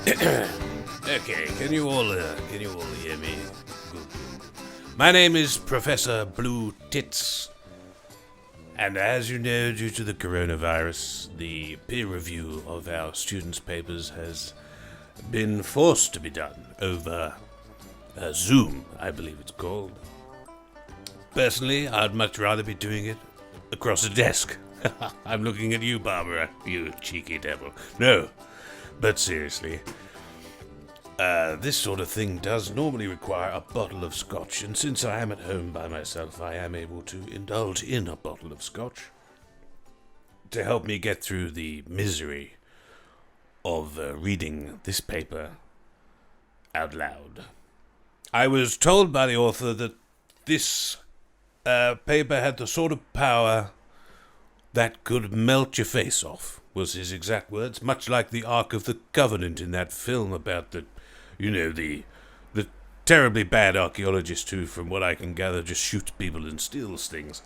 Okay, can you all hear me? Good. My name is Professor Bluetits, and as you know, due to the coronavirus, the peer review of our students' papers has been forced to be done over Zoom, I believe it's called. Personally, I'd much rather be doing it across a desk. I'm looking at you, Barbara, you cheeky devil. No, but seriously, this sort of thing does normally require a bottle of scotch, and since I am at home by myself, I am able to indulge in a bottle of scotch to help me get through the misery of reading this paper out loud. I was told by the author that this paper had the sort of power that could melt your face off, was his exact words, much like the Ark of the Covenant in that film about the terribly bad archaeologist who, from what I can gather, just shoots people and steals things.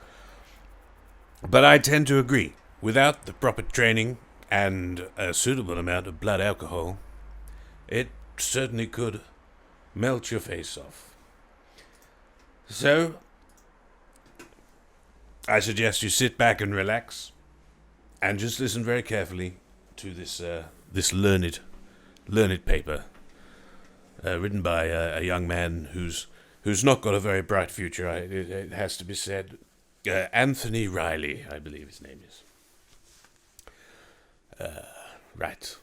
But I tend to agree. Without the proper training and a suitable amount of blood alcohol, it certainly could melt your face off. So, I suggest you sit back and relax, and just listen very carefully to this learned paper, written by a young man who's not got a very bright future. It has to be said. Anthony Riley, I believe his name is. Right.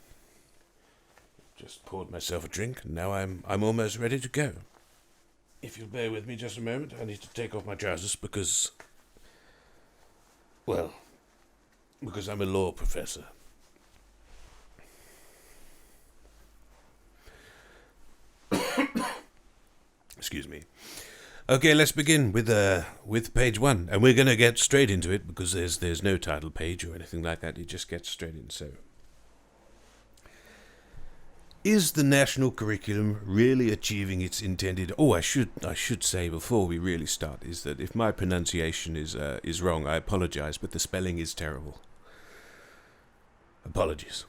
Just poured myself a drink, and now I'm almost ready to go. If you'll bear with me just a moment, I need to take off my trousers because I'm a law professor. Excuse me. Okay, let's begin with page 1, and we're going to get straight into it because there's no title page or anything like that. It just gets straight in. So, is the national curriculum really achieving its intended? Oh, I should say before we really start is that if my pronunciation is wrong, I apologize, but the spelling is terrible. Apologies.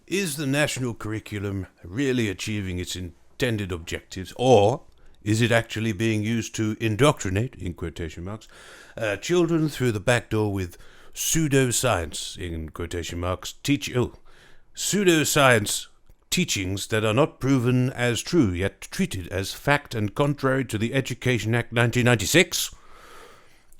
Is the national curriculum really achieving its intended objectives, or is it actually being used to indoctrinate, in quotation marks, children through the back door with pseudoscience, in quotation marks, pseudoscience teachings that are not proven as true, yet treated as fact and contrary to the Education Act 1996?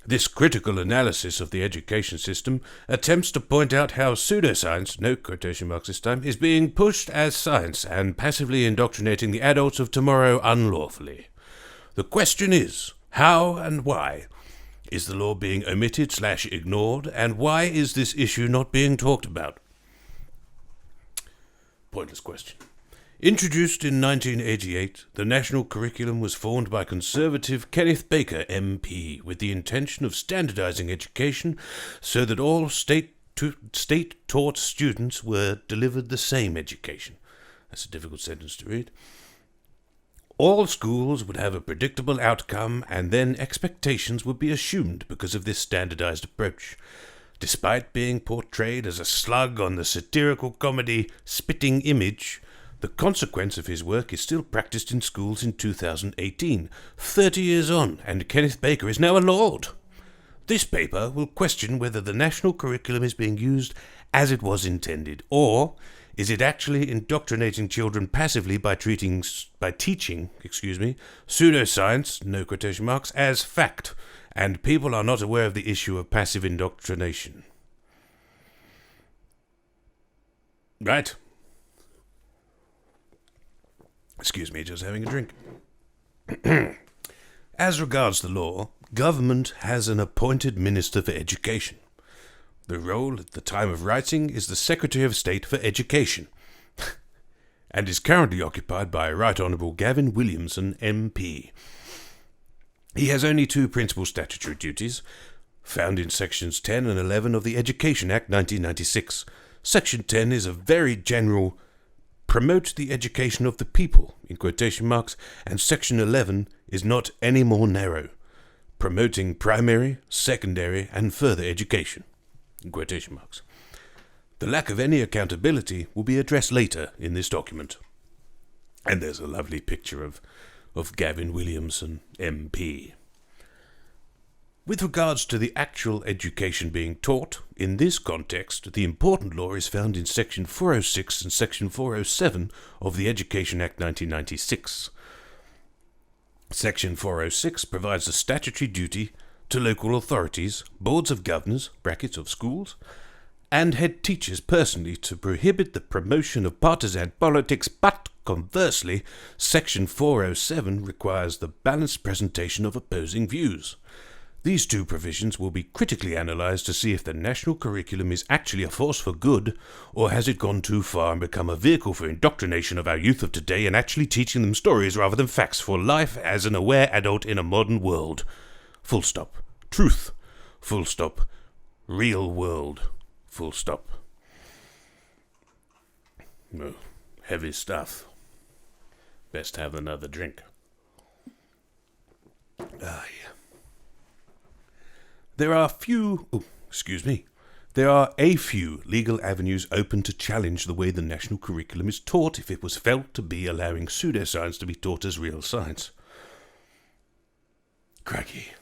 This critical analysis of the education system attempts to point out how pseudoscience, no quotation marks this time, is being pushed as science and passively indoctrinating the adults of tomorrow unlawfully. The question is, how and why? Is the law being omitted/ignored, and why is this issue not being talked about? Pointless question. Introduced in 1988, the national curriculum was formed by conservative Kenneth Baker, MP, with the intention of standardizing education so that all state-taught students were delivered the same education. That's a difficult sentence to read. All schools would have a predictable outcome, and then expectations would be assumed because of this standardized approach. Despite being portrayed as a slug on the satirical comedy Spitting Image, the consequence of his work is still practiced in schools in 2018, 30 years on, and Kenneth Baker is now a lord. This paper will question whether the national curriculum is being used as it was intended, or is it actually indoctrinating children passively by teaching pseudoscience, no quotation marks, as fact, and people are not aware of the issue of passive indoctrination. Right. Excuse me, just having a drink. As regards the law, government has an appointed Minister for Education. The role at the time of writing is the Secretary of State for Education, and is currently occupied by Right Honourable Gavin Williamson, MP. He has only 2 principal statutory duties, found in Sections 10 and 11 of the Education Act 1996. Section 10 is a very general promote the education of the people, in quotation marks, and Section 11 is not any more narrow, promoting primary, secondary, and further education, in quotation marks. The lack of any accountability will be addressed later in this document. And there's a lovely picture of Gavin Williamson, MP. With regards to the actual education being taught, in this context, the important law is found in Section 406 and Section 407 of the Education Act 1996. Section 406 provides a statutory duty to local authorities, boards of governors, brackets of schools, and head teachers personally to prohibit the promotion of partisan politics, but conversely, Section 407 requires the balanced presentation of opposing views. These two provisions will be critically analysed to see if the national curriculum is actually a force for good, or has it gone too far and become a vehicle for indoctrination of our youth of today and actually teaching them stories rather than facts for life as an aware adult in a modern world. Full stop. Truth. Full stop. Real world. Full stop. Oh, heavy stuff. Best have another drink. Ah, yeah. There are a few legal avenues open to challenge the way the national curriculum is taught if it was felt to be allowing pseudoscience to be taught as real science. Crikey.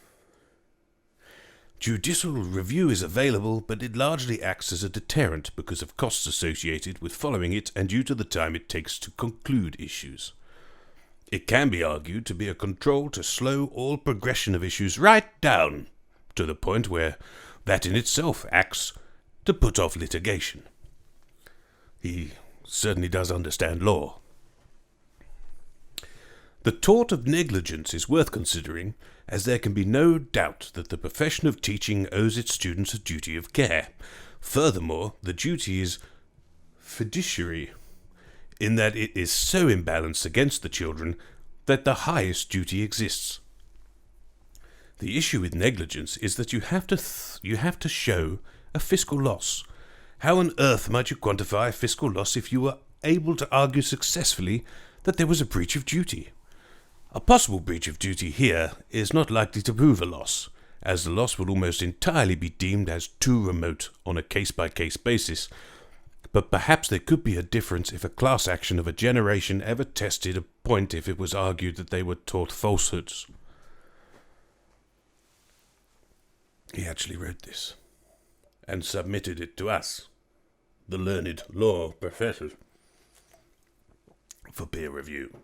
Judicial review is available, but it largely acts as a deterrent because of costs associated with following it and due to the time it takes to conclude issues. It can be argued to be a control to slow all progression of issues right down to the point where that in itself acts to put off litigation. He certainly does understand law. The tort of negligence is worth considering, as there can be no doubt that the profession of teaching owes its students a duty of care. Furthermore, the duty is fiduciary, in that it is so imbalanced against the children that the highest duty exists. The issue with negligence is that you have to show a fiscal loss. How on earth might you quantify a fiscal loss if you were able to argue successfully that there was a breach of duty? A possible breach of duty here is not likely to prove a loss, as the loss will almost entirely be deemed as too remote on a case-by-case basis. But perhaps there could be a difference if a class action of a generation ever tested a point if it was argued that they were taught falsehoods. He actually wrote this, and submitted it to us, the learned law professors, for peer review.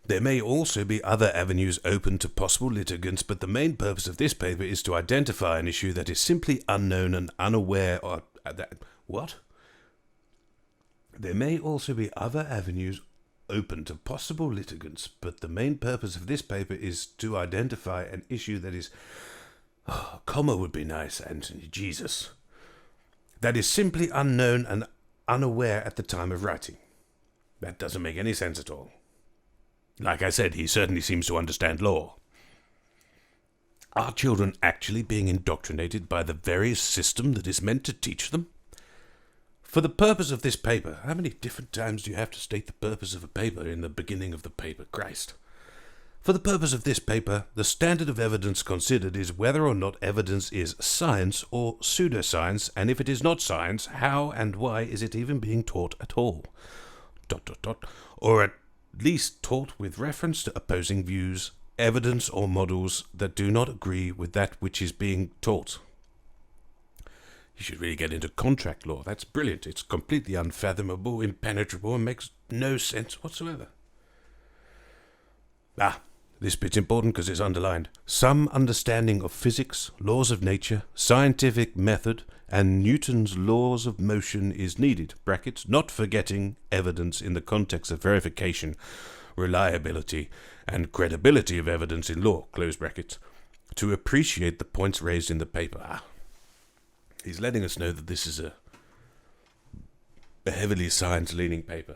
There may also be other avenues open to possible litigants, but the main purpose of this paper is to identify an issue that is simply unknown and unaware of that. What? There may also be other avenues open to possible litigants, but the main purpose of this paper is to identify an issue that is... Oh, comma would be nice, Anthony, Jesus. That is simply unknown and unaware at the time of writing. That doesn't make any sense at all. Like I said, he certainly seems to understand law. Are children actually being indoctrinated by the very system that is meant to teach them? For the purpose of this paper, how many different times do you have to state the purpose of a paper in the beginning of the paper? Christ. For the purpose of this paper, the standard of evidence considered is whether or not evidence is science or pseudoscience, and if it is not science, how and why is it even being taught at all? ... Or at least taught with reference to opposing views, evidence or models that do not agree with that which is being taught. You should really get into contract law. That's brilliant. It's completely unfathomable, impenetrable, and makes no sense whatsoever. This bit's important because it's underlined. Some understanding of physics, laws of nature, scientific method, and Newton's laws of motion is needed, brackets, not forgetting evidence in the context of verification, reliability, and credibility of evidence in law, close brackets, to appreciate the points raised in the paper. He's letting us know that this is a heavily science-leaning paper.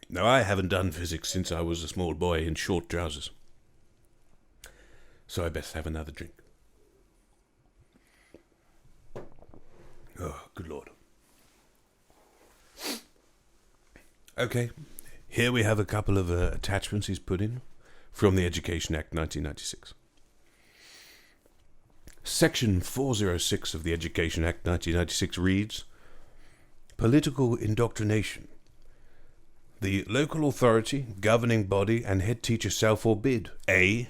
Now, I haven't done physics since I was a small boy in short trousers, so I best have another drink. Oh, good Lord. Okay, here we have a couple of attachments he's put in from the Education Act 1996. Section 406 of the Education Act 1996 reads, Political indoctrination. The local authority, governing body, and head teacher shall forbid a.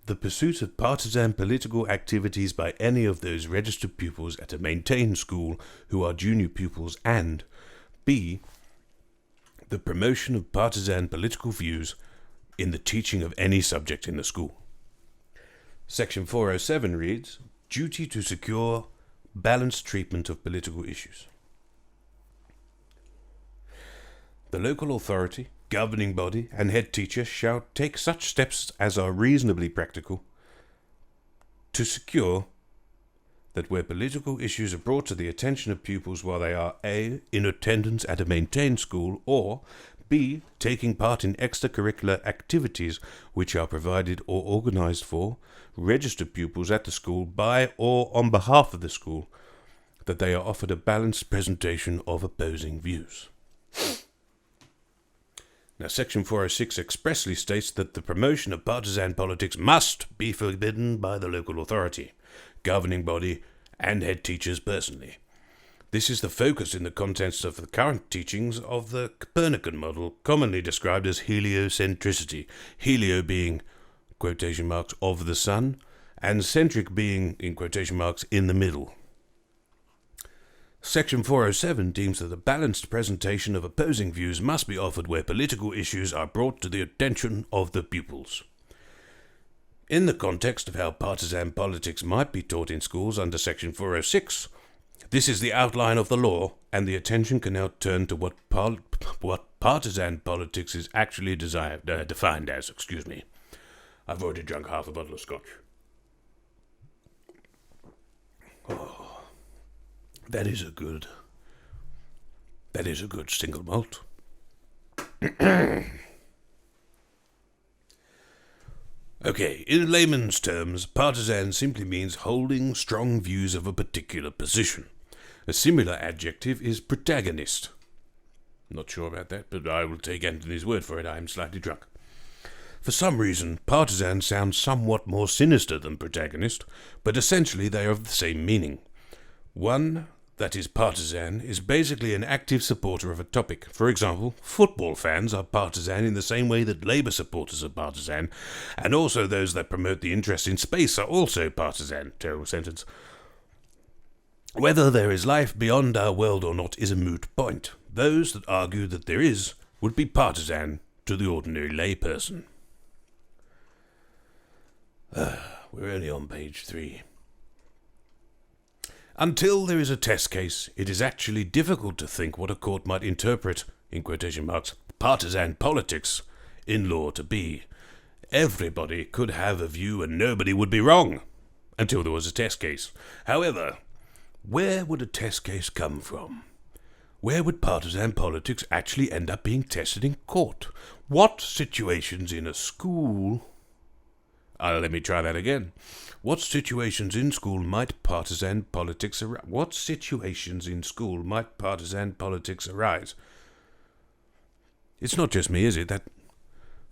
the pursuit of partisan political activities by any of those registered pupils at a maintained school who are junior pupils, and b. the promotion of partisan political views in the teaching of any subject in the school. Section 407 reads, Duty to secure balanced treatment of political issues. The local authority, governing body, and head teacher shall take such steps as are reasonably practical to secure that where political issues are brought to the attention of pupils while they are a. in attendance at a maintained school, or b. taking part in extracurricular activities which are provided or organized for registered pupils at the school by or on behalf of the school, that they are offered a balanced presentation of opposing views. Now, Section 406 expressly states that the promotion of partisan politics must be forbidden by the local authority, governing body, and head teachers personally. This is the focus in the context of the current teachings of the Copernican model, commonly described as heliocentricity, helio being, quotation marks, of the sun, and centric being, in quotation marks, in the middle. Section 407 deems that a balanced presentation of opposing views must be offered where political issues are brought to the attention of the pupils. In the context of how partisan politics might be taught in schools under Section 406, this is the outline of the law, and the attention can now turn to what partisan politics is actually defined as. I've already drunk half a bottle of scotch. Oh. That is a good single malt. Okay, in layman's terms, partisan simply means holding strong views of a particular position. A similar adjective is protagonist. Not sure about that, but I will take Anthony's word for it. I am slightly drunk. For some reason, partisan sounds somewhat more sinister than protagonist, but essentially they are of the same meaning. One that is partisan is basically an active supporter of a topic. For example, football fans are partisan in the same way that Labour supporters are partisan, and also those that promote the interest in space are also partisan. Terrible sentence. Whether there is life beyond our world or not is a moot point. Those that argue that there is would be partisan to the ordinary layperson. We're only on page 3. Until there is a test case, it is actually difficult to think what a court might interpret, in quotation marks, partisan politics in law to be. Everybody could have a view and nobody would be wrong, until there was a test case. However, where would a test case come from? Where would partisan politics actually end up being tested in court? What situations in a school... let me try that again. What situations in school might partisan politics arise? What situations in school might partisan politics arise? It's not just me, is it?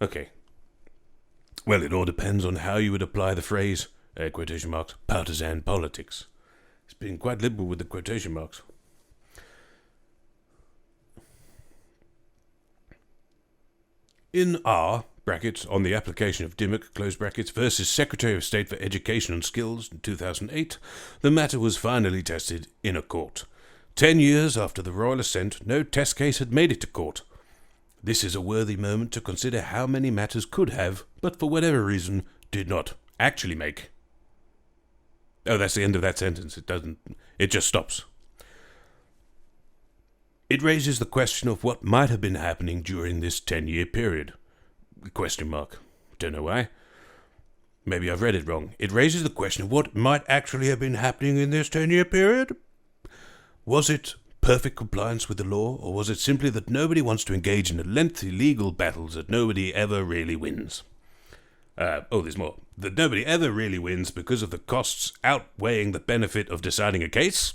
Okay. Well, it all depends on how you would apply the phrase, quotation marks, partisan politics. It's been quite liberal with the quotation marks. In R, brackets, on the application of Dimmock, close brackets, versus Secretary of State for Education and Skills in 2008, the matter was finally tested in a court. 10 years after the royal assent, no test case had made it to court. This is a worthy moment to consider how many matters could have, but for whatever reason, did not actually make. Oh, that's the end of that sentence. It just stops. It raises the question of what might have been happening during this 10-year period. Question mark. Don't know why. Maybe I've read it wrong. It raises the question of what might actually have been happening in this 10-year period. Was it perfect compliance with the law, or was it simply that nobody wants to engage in lengthy legal battles that nobody ever really wins? There's more. That nobody ever really wins because of the costs outweighing the benefit of deciding a case?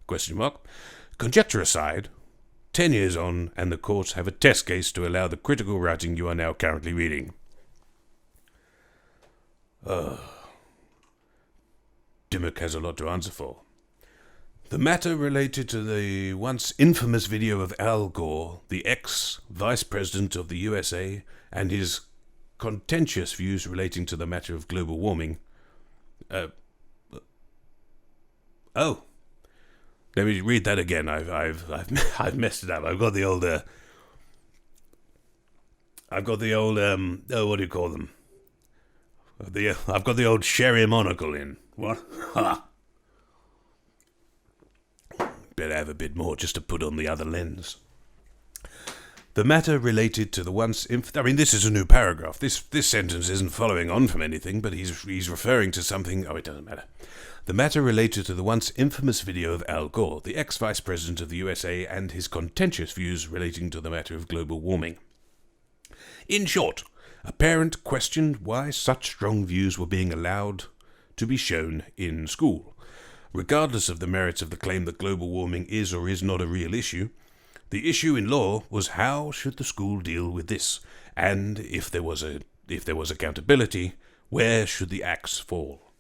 Question mark. Conjecture aside, 10 years on, and the courts have a test case to allow the critical writing you are now currently reading. Dimmock has a lot to answer for. The matter related to the once infamous video of Al Gore, the ex-vice president of the USA, and his contentious views relating to the matter of global warming. Let me read that again. I've messed it up. I've got the old what do you call them? I've got the old sherry monocle in. What? Ha! Better have a bit more just to put on the other lens. The matter related to the once... this is a new paragraph. This sentence isn't following on from anything, but he's referring to something... Oh, it doesn't matter. The matter related to the once infamous video of Al Gore, the ex-vice president of the USA, and his contentious views relating to the matter of global warming. In short, a parent questioned why such strong views were being allowed to be shown in school. Regardless of the merits of the claim that global warming is or is not a real issue, the issue in law was how should the school deal with this, and if there was accountability, where should the axe fall?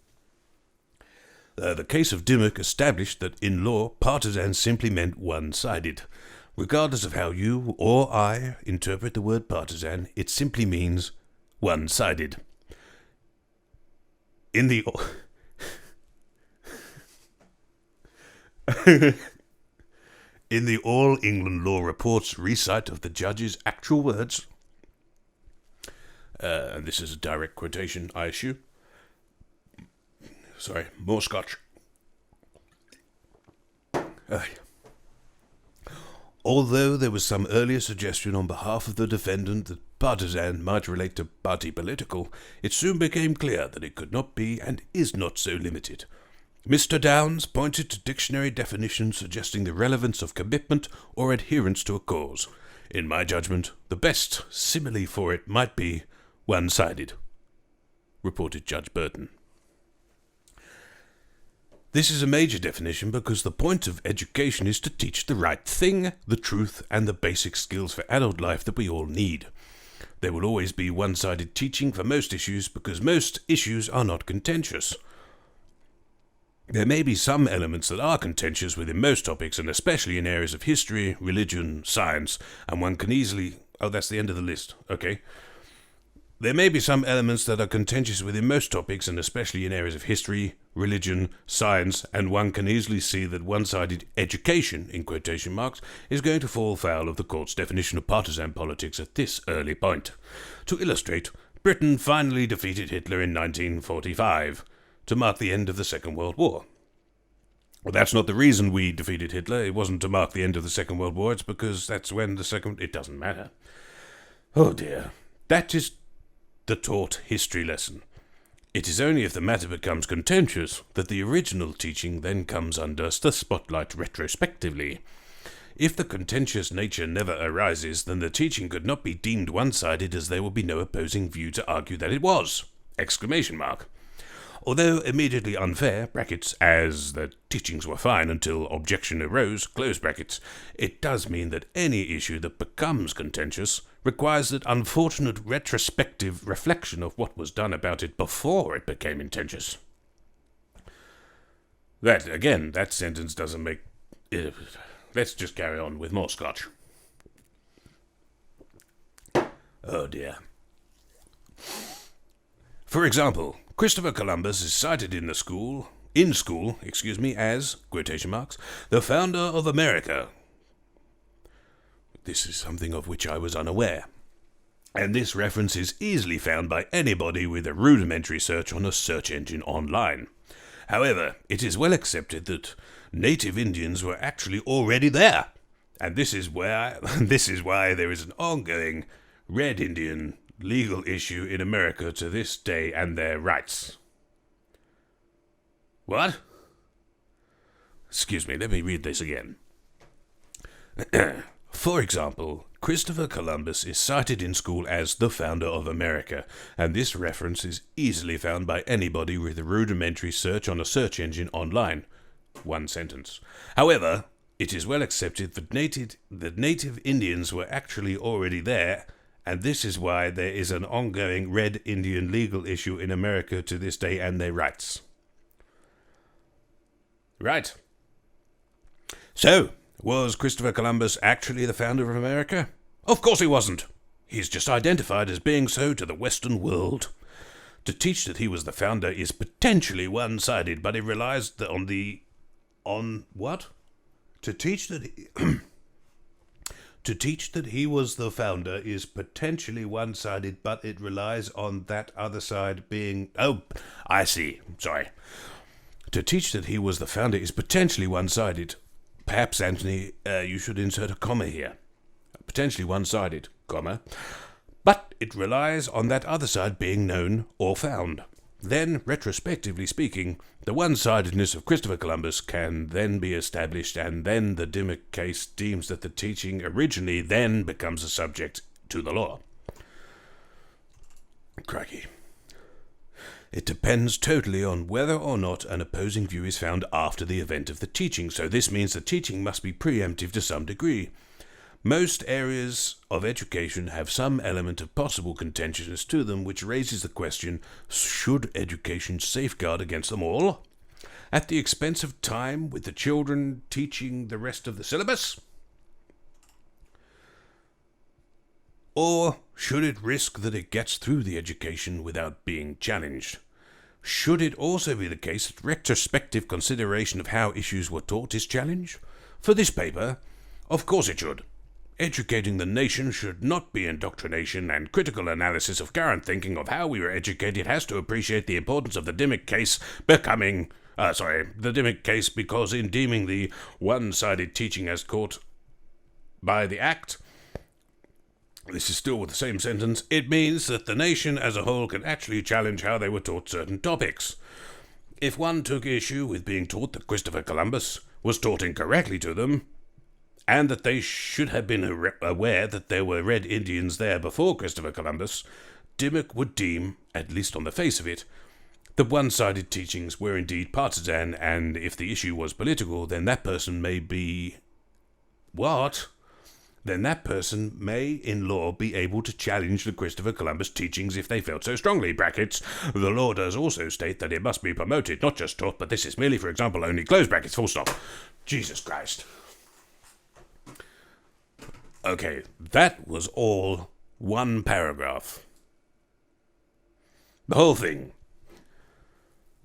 The case of Dimmock established that in law, partisan simply meant one-sided. Regardless of how you or I interpret the word partisan, it simply means one-sided. In the in the All England Law Report's recite of the judge's actual words, and this is a direct quotation, I assume. Sorry, more scotch. Although there was some earlier suggestion on behalf of the defendant that partisan might relate to party political, it soon became clear that it could not be and is not so limited. Mr. Downes pointed to dictionary definitions suggesting the relevance of commitment or adherence to a cause. In my judgment, the best simile for it might be one-sided, reported Judge Burton. This is a major definition because the point of education is to teach the right thing, the truth, and the basic skills for adult life that we all need. There will always be one-sided teaching for most issues because most issues are not contentious. There may be some elements that are contentious within most topics, and especially in areas of history, religion, science, and one can easily... Oh, that's the end of the list. Okay. There may be some elements that are contentious within most topics, and especially in areas of history, religion, science, and one can easily see that one-sided education, in quotation marks, is going to fall foul of the court's definition of partisan politics at this early point. To illustrate, Britain finally defeated Hitler in 1945, to mark the end of the Second World War. Well, that's not the reason we defeated Hitler. It wasn't to mark the end of the Second World War. It's because that's when the Second... It doesn't matter. Oh dear. That is the taught history lesson. It is only if the matter becomes contentious that the original teaching then comes under the spotlight retrospectively. If the contentious nature never arises, then the teaching could not be deemed one-sided, as there would be no opposing view to argue that it was! Exclamation mark. Although immediately unfair, brackets, as the teachings were fine until objection arose, close brackets, it does mean that any issue that becomes contentious requires that unfortunate retrospective reflection of what was done about it before it became contentious. That sentence doesn't make... Let's just carry on with more scotch. Oh dear. For example, Christopher Columbus is cited in school, as, quotation marks, the founder of America. This is something of which I was unaware. And this reference is easily found by anybody with a rudimentary search on a search engine online. However, it is well accepted that native Indians were actually already there. And this is why there is an ongoing Red Indian legal issue in America to this day and their rights. What? Excuse me, let me read this again. For example, Christopher Columbus is cited in school as the founder of America, and this reference is easily found by anybody with a rudimentary search on a search engine online. One sentence. However, it is well accepted that native Indians were actually already there, and this is why there is an ongoing Red Indian legal issue in America to this day and their rights. Right. So, was Christopher Columbus actually the founder of America? Of course he wasn't. He's just identified as being so to the Western world. To teach that he was the founder is potentially one-sided, but it relies on what? To teach that to teach that he was the founder is potentially one-sided, but it relies on that other side being... Oh, I see. Sorry. To teach that he was the founder is potentially one-sided. Perhaps, Anthony, you should insert a comma here. Potentially one-sided, comma. But it relies on that other side being known or found. Then, retrospectively speaking, the one-sidedness of Christopher Columbus can then be established, and then the Dimmock case deems that the teaching originally then becomes a subject to the law. Crikey. It depends totally on whether or not an opposing view is found after the event of the teaching, so this means the teaching must be preemptive to some degree. Most areas of education have some element of possible contentiousness to them, which raises the question, should education safeguard against them all? At the expense of time with the children teaching the rest of the syllabus? Or should it risk that it gets through the education without being challenged? Should it also be the case that retrospective consideration of how issues were taught is challenged? For this paper, of course it should. Educating the nation should not be indoctrination, and critical analysis of current thinking of how we were educated has to appreciate the importance of the Dimmock case because in deeming the one-sided teaching as caught by the Act, this is still with the same sentence, it means that the nation as a whole can actually challenge how they were taught certain topics. If one took issue with being taught that Christopher Columbus was taught incorrectly to them, and that they should have been aware that there were Red Indians there before Christopher Columbus, Dimmock would deem, at least on the face of it, that one-sided teachings were indeed partisan, and if the issue was political, then that person may be... What? Then that person may, in law, be able to challenge the Christopher Columbus teachings if they felt so strongly, brackets. The law does also state that it must be promoted, not just taught, but this is merely, for example, only close brackets, full stop. Jesus Christ. Okay, that was all one paragraph. The whole thing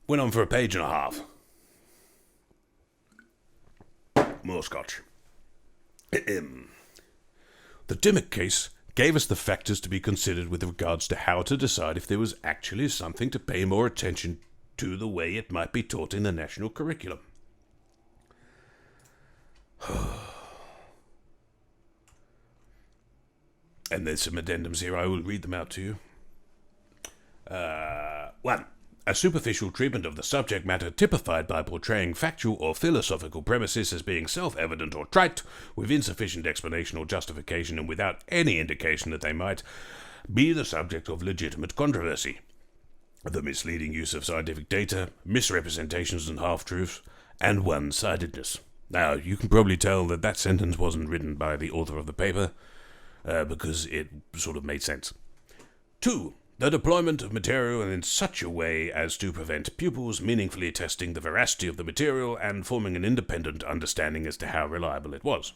went on for a page and a half. More scotch. The Dimmock case gave us the factors to be considered with regards to how to decide if there was actually something to pay more attention to the way it might be taught in the national curriculum. And there's some addendums here. I will read them out to you. 1. A superficial treatment of the subject matter typified by portraying factual or philosophical premises as being self-evident or trite, with insufficient explanation or justification and without any indication that they might be the subject of legitimate controversy. The misleading use of scientific data, misrepresentations and half-truths, and one-sidedness. Now, you can probably tell that that sentence wasn't written by the author of the paper, because it sort of made sense. 2. The deployment of material in such a way as to prevent pupils meaningfully testing the veracity of the material and forming an independent understanding as to how reliable it was.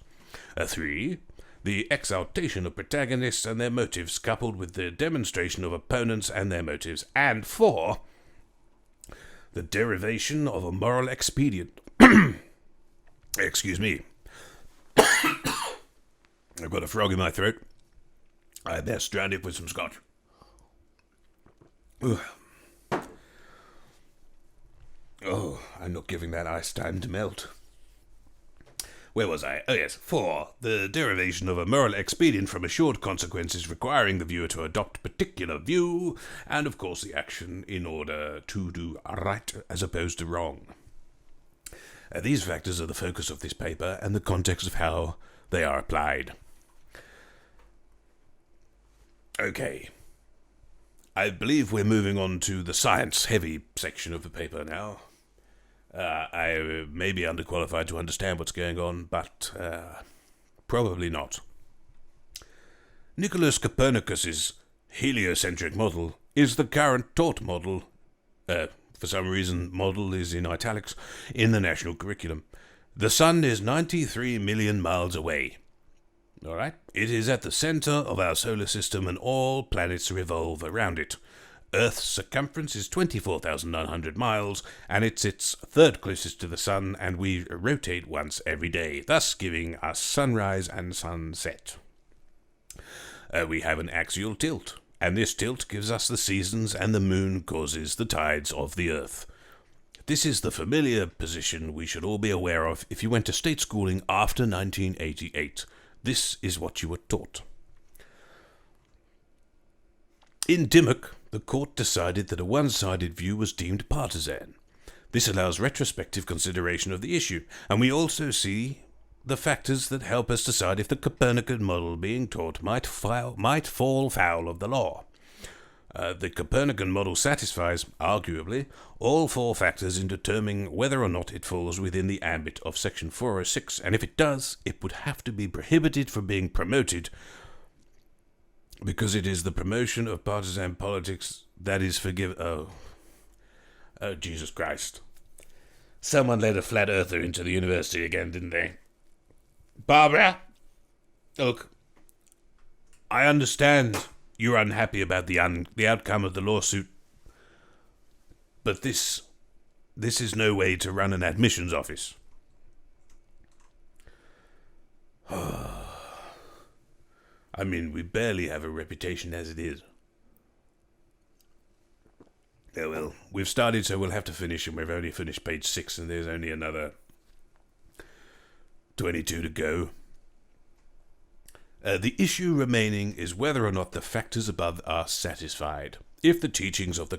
3. The exaltation of protagonists and their motives coupled with the demonstration of opponents and their motives. And 4. The derivation of a moral expedient. Excuse me. I've got a frog in my throat. I best drown it with some scotch. Ugh. Oh, I'm not giving that ice time to melt. Where was I? Oh yes, 4. The derivation of a moral expedient from assured consequences requiring the viewer to adopt a particular view, and of course the action in order to do right as opposed to wrong. These factors are the focus of this paper and the context of how they are applied. Okay. I believe we're moving on to the science-heavy section of the paper now. I may be underqualified to understand what's going on, but probably not. Nicholas Copernicus's heliocentric model is the current taught model, for some reason model is in italics, in the national curriculum. The sun is 93 million miles away. All right? It is at the center of our solar system and all planets revolve around it. Earth's circumference is 24,900 miles, and it's its third closest to the sun, and we rotate once every day, thus giving us sunrise and sunset. We have an axial tilt, and this tilt gives us the seasons, and the moon causes the tides of the Earth. This is the familiar position we should all be aware of if you went to state schooling after 1988. This is what you were taught. In Dimmock, the court decided that a one-sided view was deemed partisan. This allows retrospective consideration of the issue, and we also see the factors that help us decide if the Copernican model being taught might fall foul of the law. The Copernican model satisfies, arguably, all four factors in determining whether or not it falls within the ambit of Section 406, and if it does, it would have to be prohibited from being promoted because it is the promotion of partisan politics that is forgiven. Oh, Jesus Christ. Someone let a flat earther into the university again, didn't they? Barbara? Look, I understand you're unhappy about the outcome of the lawsuit, but this is no way to run an admissions office. I mean, we barely have a reputation as it is. Oh well, we've started, so we'll have to finish, and we've only finished page 6, and there's only another 22 to go. The issue remaining is whether or not the factors above are satisfied. If the teachings of the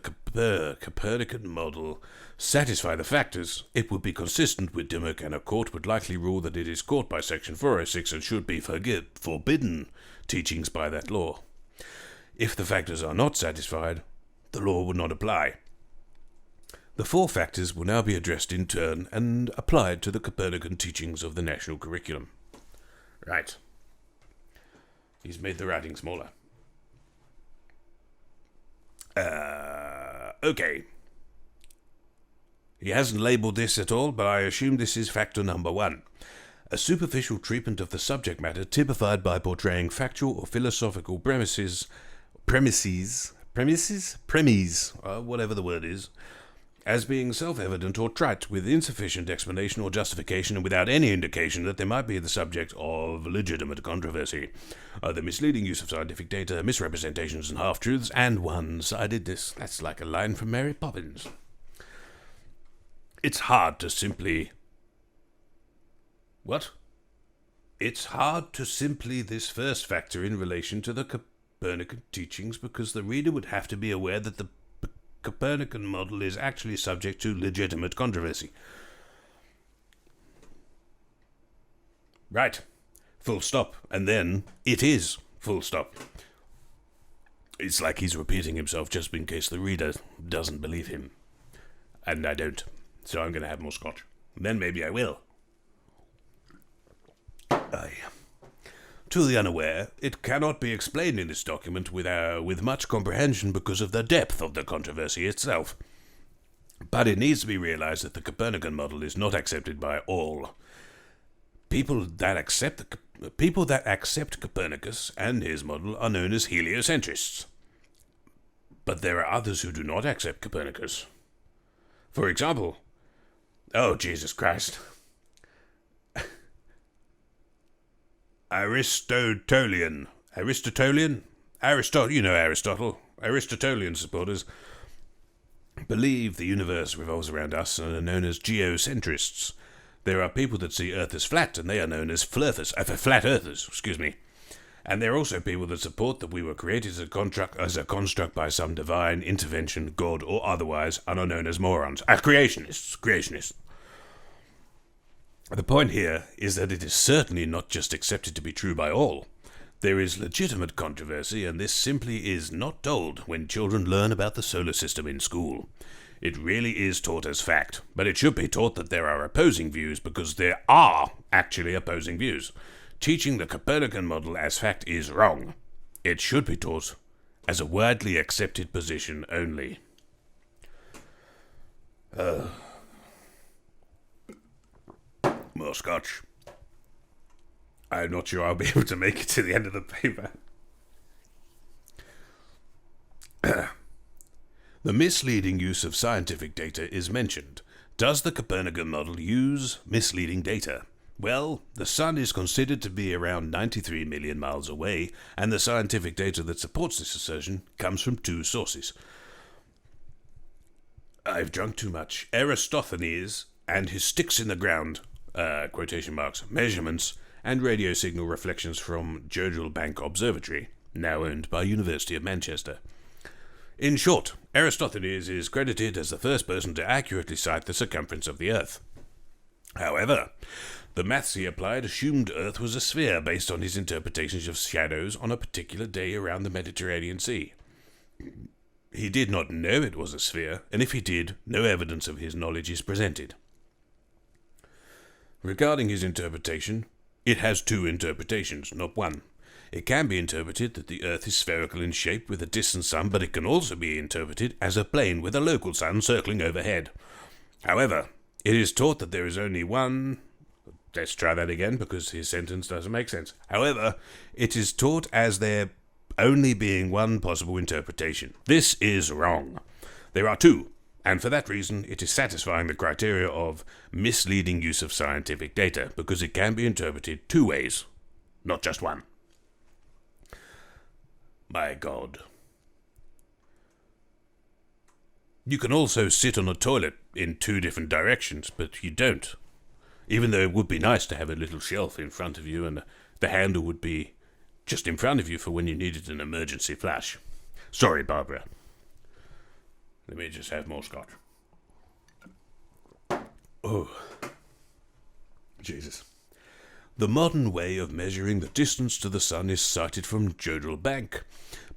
Copernican model satisfy the factors, it would be consistent with Dimmock, and a court would likely rule that it is caught by Section 406 and should be forbidden teachings by that law. If the factors are not satisfied, the law would not apply. The four factors will now be addressed in turn and applied to the Copernican teachings of the national curriculum. Right. He's made the writing smaller. Okay. He hasn't labelled this at all, but I assume this is factor number 1. A superficial treatment of the subject matter typified by portraying factual or philosophical premises, whatever the word is, as being self-evident or trite, with insufficient explanation or justification, and without any indication that they might be the subject of legitimate controversy. The misleading use of scientific data, misrepresentations and half-truths, and one-sidedness. That's like a line from Mary Poppins. It's hard to simply... What? It's hard to simply this first factor in relation to the Copernican teachings, because the reader would have to be aware that the Copernican model is actually subject to legitimate controversy. Right. Full stop. And then, it is. Full stop. It's like he's repeating himself just in case the reader doesn't believe him. And I don't. So I'm going to have more scotch. Then maybe I will. To the unaware, it cannot be explained in this document with much comprehension because of the depth of the controversy itself. But it needs to be realized that the Copernican model is not accepted by all. People that accept Copernicus and his model are known as heliocentrists. But there are others who do not accept Copernicus. For example, oh Jesus Christ, Aristotelian, Aristotelian supporters believe the universe revolves around us and are known as geocentrists. There are people that see Earth as flat, and they are known as flat earthers, And there are also people that support that we were created as a construct by some divine intervention, God or otherwise, and are known as morons. Creationists. The point here is that it is certainly not just accepted to be true by all. There is legitimate controversy, and this simply is not told when children learn about the solar system in school. It really is taught as fact, but it should be taught that there are opposing views, because there are actually opposing views. Teaching the Copernican model as fact is wrong. It should be taught as a widely accepted position only. More scotch. I'm not sure I'll be able to make it to the end of the paper. The misleading use of scientific data is mentioned. Does the Copernican model use misleading data? Well, the Sun is considered to be around 93 million miles away, and the scientific data that supports this assertion comes from two sources. I've drunk too much. Eratosthenes and his sticks in the ground, quotation marks, measurements, and radio signal reflections from Jodrell Bank Observatory, now owned by University of Manchester. In short, Eratosthenes is credited as the first person to accurately cite the circumference of the Earth. However, the maths he applied assumed Earth was a sphere based on his interpretations of shadows on a particular day around the Mediterranean Sea. He did not know it was a sphere, and if he did, no evidence of his knowledge is presented. Regarding his interpretation, it has two interpretations, not one. It can be interpreted that the Earth is spherical in shape with a distant sun, but it can also be interpreted as a plane with a local sun circling overhead. However, it is taught that there is only one... Let's try that again, because his sentence doesn't make sense. However, it is taught as there only being one possible interpretation. This is wrong. There are two, and for that reason it is satisfying the criteria of misleading use of scientific data, because it can be interpreted two ways, not just one. My God. You can also sit on a toilet in two different directions, but you don't. Even though it would be nice to have a little shelf in front of you and the handle would be just in front of you for when you needed an emergency flash. Sorry, Barbara. Let me just have more scotch. Oh, Jesus. The modern way of measuring the distance to the sun is cited from Jodrell Bank.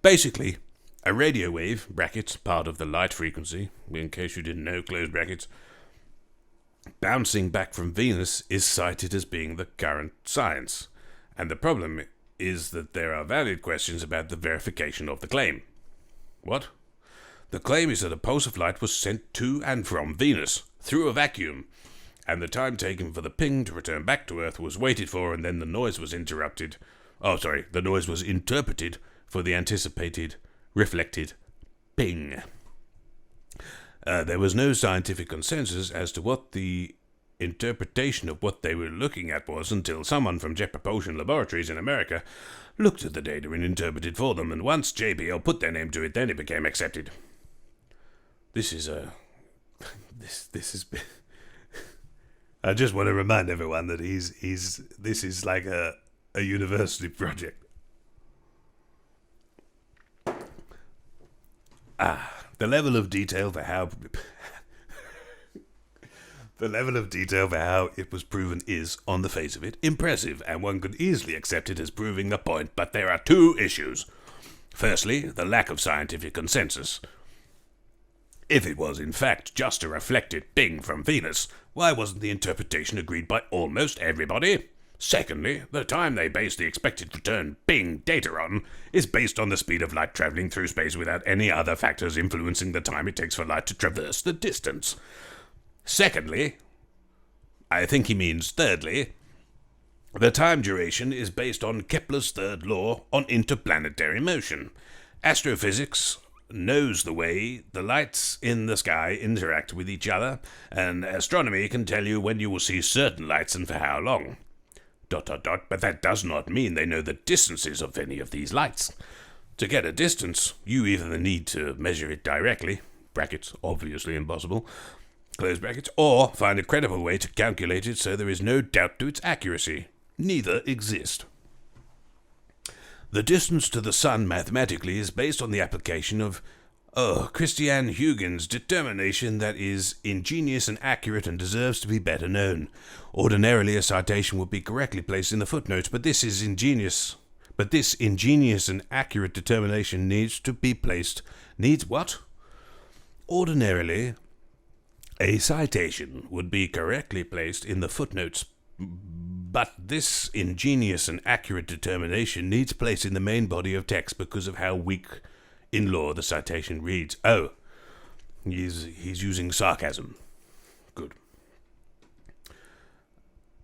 Basically, a radio wave, brackets, part of the light frequency, in case you didn't know, close brackets, bouncing back from Venus is cited as being the current science. And the problem is that there are valid questions about the verification of the claim. What? The claim is that a pulse of light was sent to and from Venus, through a vacuum, and the time taken for the ping to return back to Earth was waited for, and then the noise was interrupted. The noise was interpreted for the anticipated, reflected ping. There was no scientific consensus as to what the interpretation of what they were looking at was until someone from Jet Propulsion Laboratories in America looked at the data and interpreted for them, and once JPL put their name to it, then it became accepted. This is I just want to remind everyone that this is like a university project. The level of detail for how it was proven is, on the face of it, impressive, and one could easily accept it as proving the point, but there are two issues. Firstly, the lack of scientific consensus. If it was in fact just a reflected ping from Venus, why wasn't the interpretation agreed by almost everybody? Secondly, the time they base the expected return ping data on is based on the speed of light travelling through space without any other factors influencing the time it takes for light to traverse the distance. Secondly, I think he means thirdly, the time duration is based on Kepler's third law on interplanetary motion. Astrophysics knows the way the lights in the sky interact with each other, and astronomy can tell you when you will see certain lights and for how long. ... But that does not mean they know the distances of any of these lights. To get a distance, you either need to measure it directly, brackets, obviously impossible, close brackets, or find a credible way to calculate it so there is no doubt to its accuracy. Neither exist. The distance to the sun mathematically is based on the application of Christian Huygens' determination that is ingenious and accurate and deserves to be better known. Ordinarily a citation would be correctly placed in the footnotes, but this ingenious and accurate determination needs to be placed... Needs what? Ordinarily, a citation would be correctly placed in the footnotes, but this ingenious and accurate determination needs place in the main body of text because of how weak in law the citation reads. Oh, he's using sarcasm.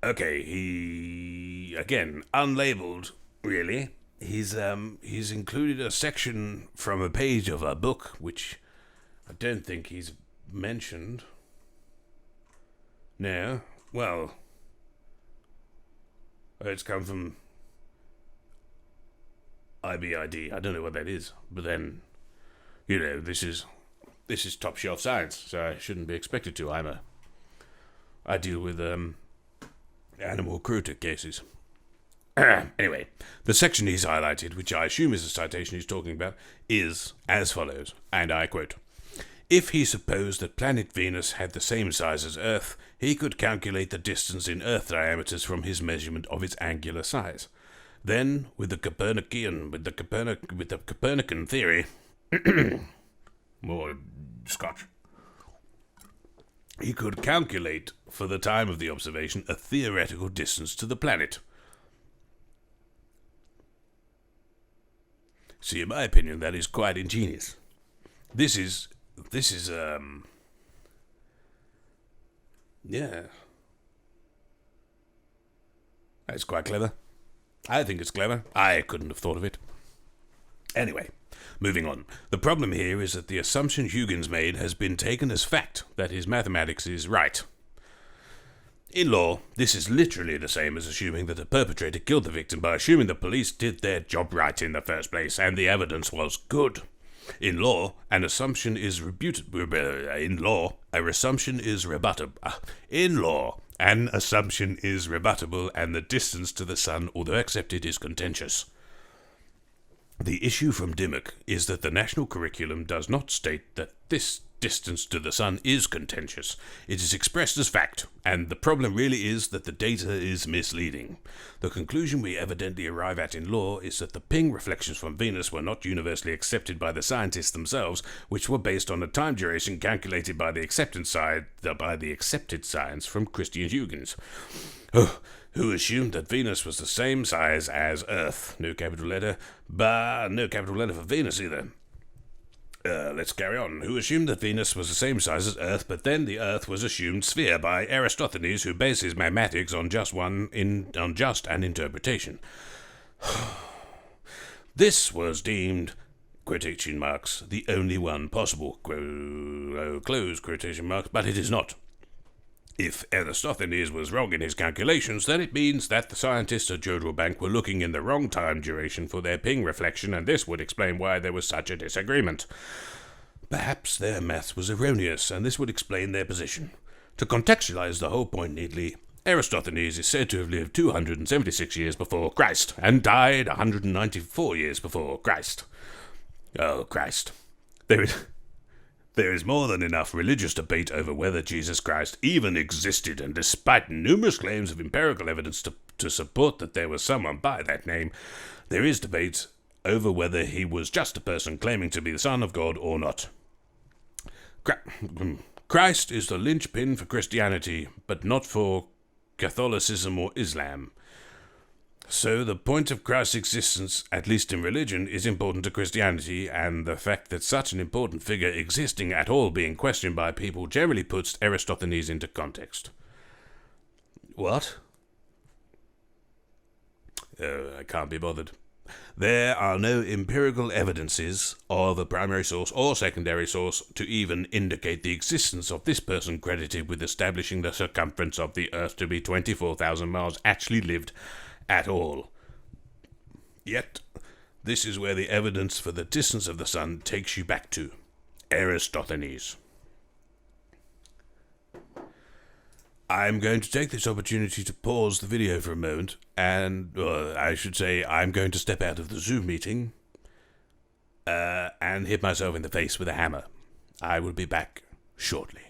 Okay, he again unlabeled. Really, he's included a section from a page of a book which I don't think he's mentioned. No, well, it's come from IBID. I don't know what that is, but then, this is top shelf science, so I shouldn't be expected to. I deal with animal cruelty cases. Anyway, the section he's highlighted, which I assume is the citation he's talking about, is as follows, and I quote: "If he supposed that planet Venus had the same size as Earth, he could calculate the distance in Earth diameters from his measurement of its angular size. Then, with the Copernican theory, more scotch, he could calculate for the time of the observation a theoretical distance to the planet." See, in my opinion, that is quite ingenious. This is yeah. That's quite clever. I think it's clever. I couldn't have thought of it. Anyway, moving on. The problem here is that the assumption Huygens made has been taken as fact, that his mathematics is right. In law, this is literally the same as assuming that the perpetrator killed the victim by assuming the police did their job right in the first place and the evidence was good. In law, an assumption is rebuttable. In law, an assumption is rebuttable, and the distance to the sun, although accepted, is contentious. The issue from Dimmock is that the national curriculum does not state that this distance to the sun is contentious. It is expressed as fact, and the problem really is that the data is misleading. The conclusion we evidently arrive at in law is that the ping reflections from Venus were not universally accepted by the scientists themselves, which were based on a time duration calculated by the accepted science from Christian Huygens, who assumed that Venus was the same size as Earth. No capital letter, but no capital letter for Venus either. Let's carry on. Who assumed that Venus was the same size as Earth, but then the Earth was assumed sphere by Aristophanes, who based his mathematics on just an interpretation. This was deemed, quotation marks, the only one possible, close quotation marks, but it is not. If Aristophanes was wrong in his calculations, then it means that the scientists at Jodrell Bank were looking in the wrong time duration for their ping reflection, and this would explain why there was such a disagreement. Perhaps their maths was erroneous, and this would explain their position. To contextualize the whole point neatly, Aristophanes is said to have lived 276 years before Christ, and died 194 years before Christ. Oh, Christ. There is more than enough religious debate over whether Jesus Christ even existed, and despite numerous claims of empirical evidence to support that there was someone by that name, there is debate over whether he was just a person claiming to be the Son of God or not. Christ is the linchpin for Christianity, but not for Catholicism or Islam. So the point of Christ's existence, at least in religion, is important to Christianity, and the fact that such an important figure existing at all being questioned by people generally puts Aristophanes into context. What? I can't be bothered. There are no empirical evidences of a primary source or secondary source to even indicate the existence of this person credited with establishing the circumference of the Earth to be 24,000 miles actually lived at all. Yet, this is where the evidence for the distance of the sun takes you back to Aristophanes. I'm going to take this opportunity to pause the video for a moment, and I should say I'm going to step out of the Zoom meeting and hit myself in the face with a hammer. I will be back shortly.